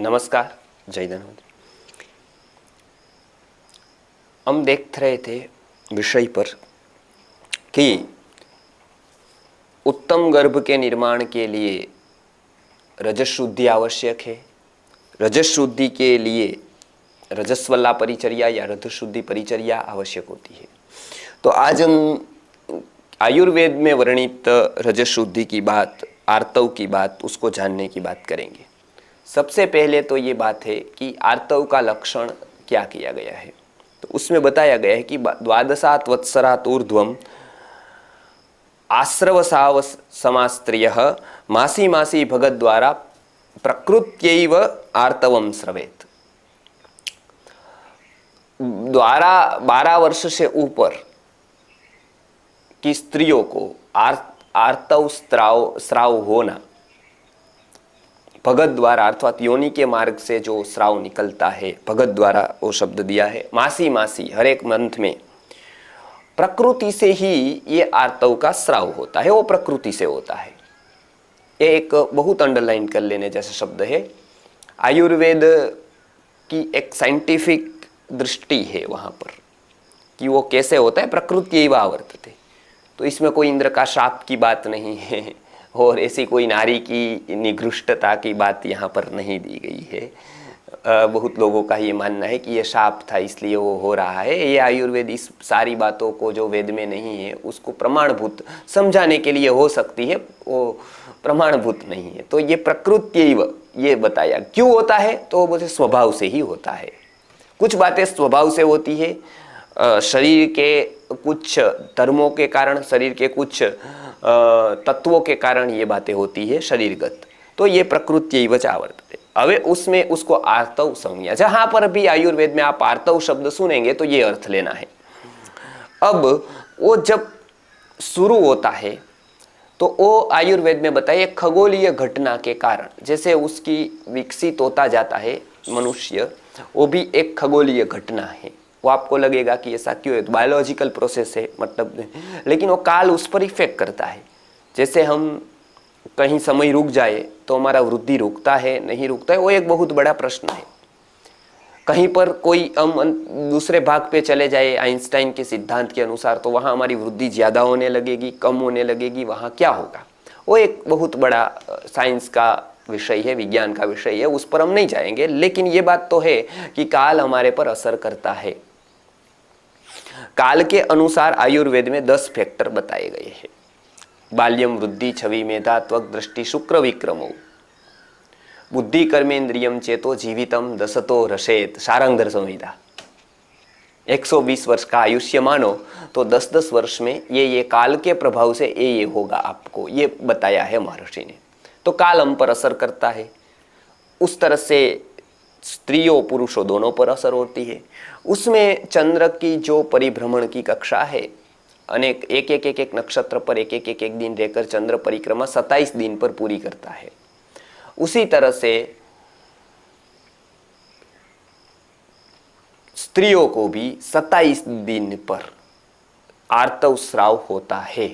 नमस्कार, जय धन्वंतरि। हम देख रहे थे विषय पर कि उत्तम गर्भ के निर्माण के लिए रजस शुद्धि आवश्यक है। रजस शुद्धि के लिए रजस्वला परिचर्या या रजस शुद्धि परिचर्या आवश्यक होती है। तो आज हम आयुर्वेद में वर्णित रजस शुद्धि की बात, आर्तव की बात, उसको जानने की बात करेंगे। सबसे पहले तो ये बात है कि आर्तव का लक्षण क्या किया गया है। तो उसमें बताया गया है कि 12 वत्सरात् ऊर्ध्वम आश्रवसाव समास्त्रियः मासी मासी भगत द्वारा प्रकृत्यैव आर्तवम स्रवेत। 12 वर्ष से ऊपर की स्त्रियों को आर्तव स्राव होना, भगत द्वारा अर्थात योनि के मार्ग से जो स्राव निकलता है, भगत द्वारा वो शब्द दिया है। मासी मासी हर एक मंथ में प्रकृति से ही ये आर्तव का स्राव होता है, वो प्रकृति से होता है। ये एक बहुत अंडरलाइन कर लेने जैसा शब्द है। आयुर्वेद की एक साइंटिफिक दृष्टि है वहाँ पर कि वो कैसे होता है, प्रकृति एव आवर्तते। तो इसमें कोई इंद्र का शाप की बात नहीं है और ऐसी कोई नारी की निकृष्टता की बात यहाँ पर नहीं दी गई है। बहुत लोगों का ये मानना है कि ये शाप था इसलिए वो हो रहा है। ये आयुर्वेद इस सारी बातों को जो वेद में नहीं है उसको प्रमाणभूत समझाने के लिए हो सकती है, वो प्रमाणभूत नहीं है। तो ये प्रकृत्यैव ये बताया क्यों होता है, तो वो बोलते स्वभाव से ही होता है। कुछ बातें स्वभाव से होती है, शरीर के कुछ धर्मों के कारण, शरीर के कुछ तत्वों के कारण ये बातें होती है शरीरगत। तो ये प्रकृत्यैव च आवर्तते। अवे उसमें उसको आर्तव संज्ञा, जहां पर भी आयुर्वेद में आप आर्तव शब्द सुनेंगे तो ये अर्थ लेना है। अब वो जब शुरू होता है तो वो आयुर्वेद में बताइए खगोलीय घटना के कारण, जैसे उसकी विकसित होता जाता है मनुष्य, वो भी एक खगोलीय घटना है। वो आपको लगेगा कि ऐसा क्यों है, तो बायोलॉजिकल प्रोसेस है मतलब, लेकिन वो काल उस पर इफेक्ट करता है। जैसे हम कहीं समय रुक जाए तो हमारा वृद्धि रुकता है नहीं रुकता है, वो एक बहुत बड़ा प्रश्न है। कहीं पर कोई हम दूसरे भाग पे चले जाए आइंस्टाइन के सिद्धांत के अनुसार, तो वहाँ हमारी वृद्धि ज़्यादा होने लगेगी, कम होने लगेगी, वहाँ क्या होगा, वो एक बहुत बड़ा साइंस का विषय है, विज्ञान का विषय है, उस पर हम नहीं जाएंगे। लेकिन ये बात तो है कि काल हमारे पर असर करता है। काल के अनुसार आयुर्वेद में 10 फैक्टर बताए गए हैं। बाल्यम वृद्धि छवि मेधा त्वक दृष्टि शुक्र विक्रमो बुद्धि कर्मेंद्रियम चेतो जीवितम दसतो रसेत सारंगधर संहिता। 120 वर्ष का आयुष्य मानो तो 10-10 वर्ष में ये काल के प्रभाव से ये होगा, आपको ये बताया है महर्षि ने। तो काल हम पर असर करता है, उस तरह से स्त्रियों पुरुषों दोनों पर असर होती है। उसमें चंद्र की जो परिभ्रमण की कक्षा है, अनेक एक नक्षत्र पर एक दिन रहकर चंद्र परिक्रमा 27 दिन पर पूरी करता है। उसी तरह से स्त्रियों को भी 27 दिन पर आर्तव स्राव होता है।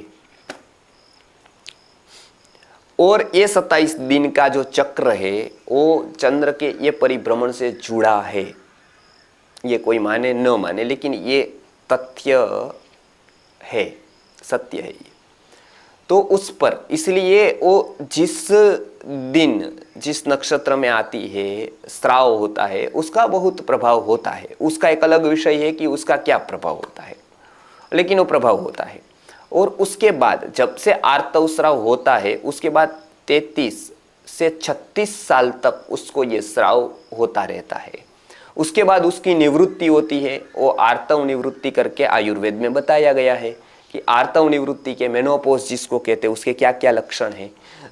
और ये 27 दिन का जो चक्र है वो चंद्र के ये परिभ्रमण से जुड़ा है। ये कोई माने न माने, लेकिन ये तथ्य है, सत्य है ये। तो उस पर इसलिए वो जिस दिन जिस नक्षत्र में आती है स्राव होता है, उसका बहुत प्रभाव होता है। उसका एक अलग विषय है कि उसका क्या प्रभाव होता है, लेकिन वो प्रभाव होता है। और उसके बाद जब से आर्तव स्राव होता है, उसके बाद 33 से 36 साल तक उसको ये स्राव होता रहता है। उसके बाद उसकी निवृत्ति होती है, वो आर्तव निवृत्ति करके आयुर्वेद में बताया गया है कि आर्तव निवृत्ति के मेनोपॉज जिसको कहते हैं उसके क्या क्या लक्षण हैं।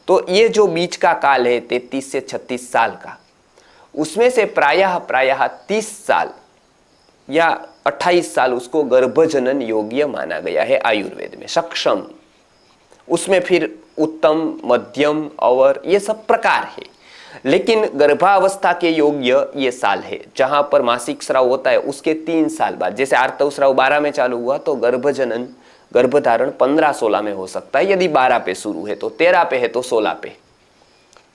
तो ये जो बीच का काल है 33 से 36 साल का, उसमें से प्रायः 30 साल या 28 साल उसको गर्भजनन योग्य माना गया है आयुर्वेद में, सक्षम। उसमें फिर उत्तम, मध्यम और ये सब प्रकार है। लेकिन गर्भावस्था के योग्य ये साल है जहां पर मासिक स्राव होता है, उसके 3 साल बाद। जैसे आर्तव स्राव 12 में चालू हुआ तो गर्भजनन गर्भधारण 15-16 में हो सकता है। यदि 12 पे शुरू है तो 13 पे है तो 16 पे।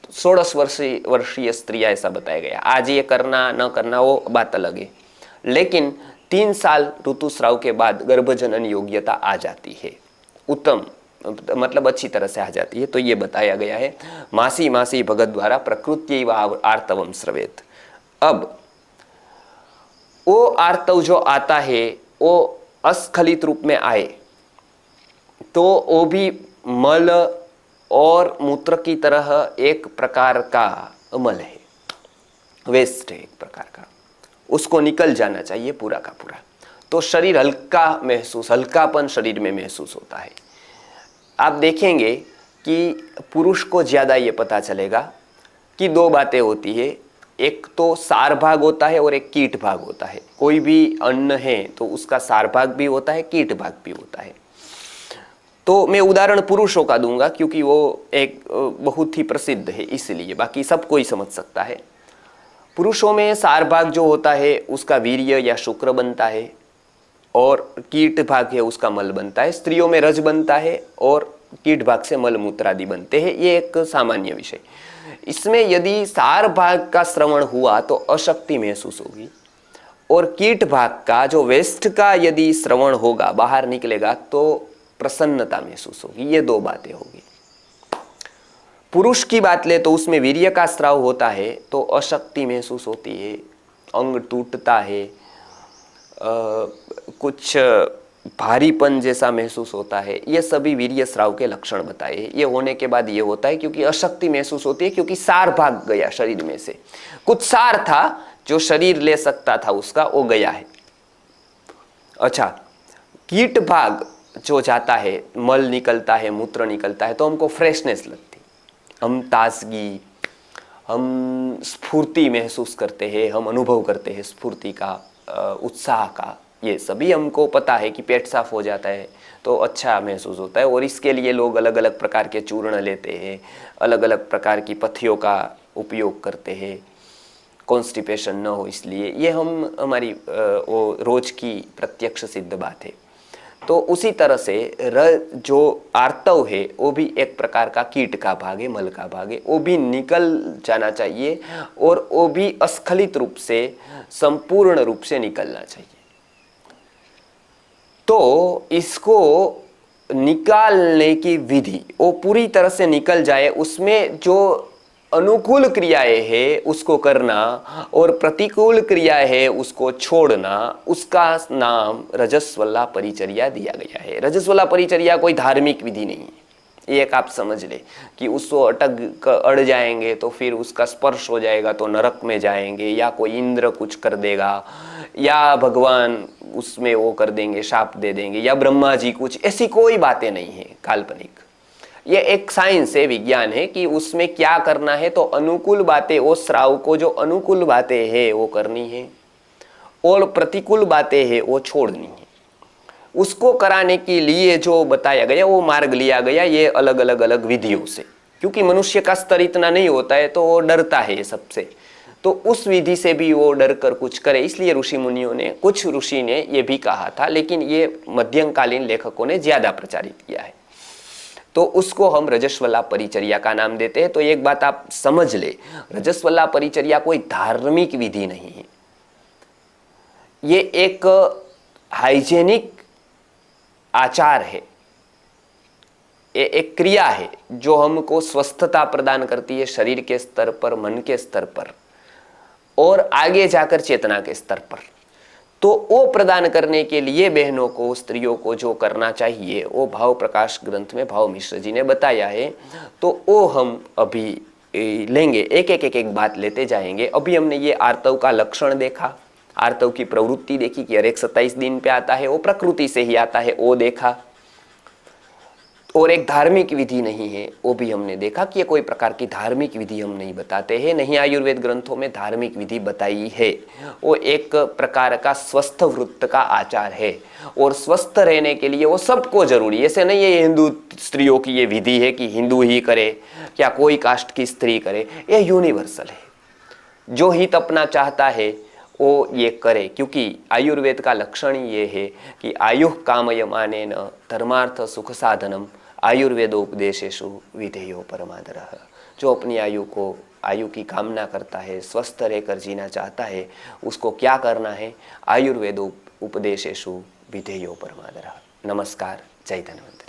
वर्षीय स्त्री ऐसा बताया गया। आज ये करना न करना वो बात अलग है, लेकिन 3 साल ऋतुस्राव के बाद गर्भजनन योग्यता आ जाती है, उत्तम मतलब अच्छी तरह से आ जाती है। तो ये बताया गया है मासी मासी भगत द्वारा प्रकृति व आर्तवम स्रवेत। अब वो आर्तव जो आता है वो अस्खलित रूप में आए तो वो भी मल और मूत्र की तरह एक प्रकार का मल है, वेस्ट है एक प्रकार का, उसको निकल जाना चाहिए पूरा का पूरा। तो शरीर हल्कापन शरीर में महसूस होता है। आप देखेंगे कि पुरुष को ज़्यादा ये पता चलेगा कि 2 बातें होती है, एक तो सार भाग होता है और एक कीट भाग होता है। कोई भी अन्न है तो उसका सार भाग भी होता है, कीट भाग भी होता है। तो मैं उदाहरण पुरुषों का दूंगा क्योंकि वो एक बहुत ही प्रसिद्ध है, इसलिए बाकी सब कोई समझ सकता है। पुरुषों में सार भाग जो होता है उसका वीर्य या शुक्र बनता है और कीट भाग है उसका मल बनता है। स्त्रियों में रज बनता है और कीट भाग से मल मूत्र आदि बनते हैं। ये एक सामान्य विषय। इसमें यदि सार भाग का श्रवण हुआ तो अशक्ति महसूस होगी और कीट भाग का जो वेस्ट का यदि श्रवण होगा, बाहर निकलेगा तो प्रसन्नता महसूस होगी। ये 2 बातें होगी। पुरुष की बात ले तो उसमें वीर्य का स्राव होता है तो अशक्ति महसूस होती है, अंग टूटता है, कुछ भारीपन जैसा महसूस होता है। ये सभी वीर्य स्राव के लक्षण बताए। ये होने के बाद ये होता है क्योंकि अशक्ति महसूस होती है, क्योंकि सार भाग गया शरीर में से। कुछ सार था जो शरीर ले सकता था उसका, वो गया है। अच्छा, कीट भाग जो जाता है, मल निकलता है, मूत्र निकलता है तो हमको फ्रेशनेस लगती, हम ताजगी, हम स्फूर्ति महसूस करते हैं, हम अनुभव करते हैं स्फूर्ति का, उत्साह का। ये सभी हमको पता है कि पेट साफ हो जाता है तो अच्छा महसूस होता है और इसके लिए लोग अलग अलग प्रकार के चूर्ण लेते हैं, अलग अलग प्रकार की पत्थियों का उपयोग करते हैं, कॉन्स्टिपेशन न हो इसलिए। ये हमारी वो रोज की प्रत्यक्ष सिद्ध बात है। तो उसी तरह से जो आर्तव है वो भी एक प्रकार का कीट का भाग है, मल का भाग है, वो भी निकल जाना चाहिए और वो भी अस्खलित रूप से, संपूर्ण रूप से निकलना चाहिए। तो इसको निकालने की विधि, वो पूरी तरह से निकल जाए, उसमें जो अनुकूल क्रियाएं है उसको करना और प्रतिकूल क्रियाएं है उसको छोड़ना, उसका नाम रजस्वला परिचर्या दिया गया है। रजस्वला परिचर्या कोई धार्मिक विधि नहीं है। एक आप समझ ले कि उसको अड़ जाएंगे तो फिर उसका स्पर्श हो जाएगा तो नरक में जाएंगे, या कोई इंद्र कुछ कर देगा, या भगवान उसमें वो कर देंगे, शाप दे देंगे, या ब्रह्मा जी कुछ, ऐसी कोई बातें नहीं है, काल्पनिक। ये एक साइंस है, विज्ञान है कि उसमें क्या करना है। तो अनुकूल बातें, वो श्राव को जो अनुकूल बातें है वो करनी है और प्रतिकूल बातें है वो छोड़नी है। उसको कराने के लिए जो बताया गया वो मार्ग लिया गया, ये अलग अलग विधियों से, क्योंकि मनुष्य का स्तर इतना नहीं होता है तो वो डरता है सबसे। तो उस विधि से भी वो डर कर कुछ करे, इसलिए ऋषि मुनियों ने, कुछ ऋषि ने ये भी कहा था, लेकिन ये मध्यकालीन लेखकों ने ज्यादा प्रचारित किया है। तो उसको हम रजस्वला परिचर्या का नाम देते हैं। तो एक बात आप समझ ले, रजस्वला परिचर्या कोई धार्मिक विधि नहीं है, ये एक हाइजेनिक आचार है, ये एक क्रिया है जो हमको स्वस्थता प्रदान करती है शरीर के स्तर पर, मन के स्तर पर और आगे जाकर चेतना के स्तर पर। तो वो प्रदान करने के लिए बहनों को, स्त्रियों को जो करना चाहिए वो भाव प्रकाश ग्रंथ में भाव मिश्र जी ने बताया है। तो वो हम अभी लेंगे, एक बात लेते जाएंगे। अभी हमने ये आर्तव का लक्षण देखा, आर्तव की प्रवृत्ति देखी कि हर एक 27 दिन पे आता है, वो प्रकृति से ही आता है, वो देखा। और एक धार्मिक विधि नहीं है, वो भी हमने देखा कि ये कोई प्रकार की धार्मिक विधि हम नहीं बताते हैं, नहीं आयुर्वेद ग्रंथों में धार्मिक विधि बताई है। वो एक प्रकार का स्वस्थ वृत्त का आचार है और स्वस्थ रहने के लिए वो सबको जरूरी, ऐसे नहीं है हिंदू स्त्रियों की ये विधि है कि हिंदू ही करे या कोई कास्ट की स्त्री करे, ये यूनिवर्सल है। जो हित अपना चाहता है वो ये करे, क्योंकि आयुर्वेद का लक्षण ये है कि आयुः कामयमानेन धर्मार्थ सुख साधनम आयुर्वेदोपदेशेषु विधेयो परमादरः। जो अपनी आयु की कामना करता है, स्वस्थ रहकर जीना चाहता है, उसको क्या करना है? आयुर्वेदो उपदेशेषु विधेयो परमादरः। नमस्कार, जय धन्वंतरि।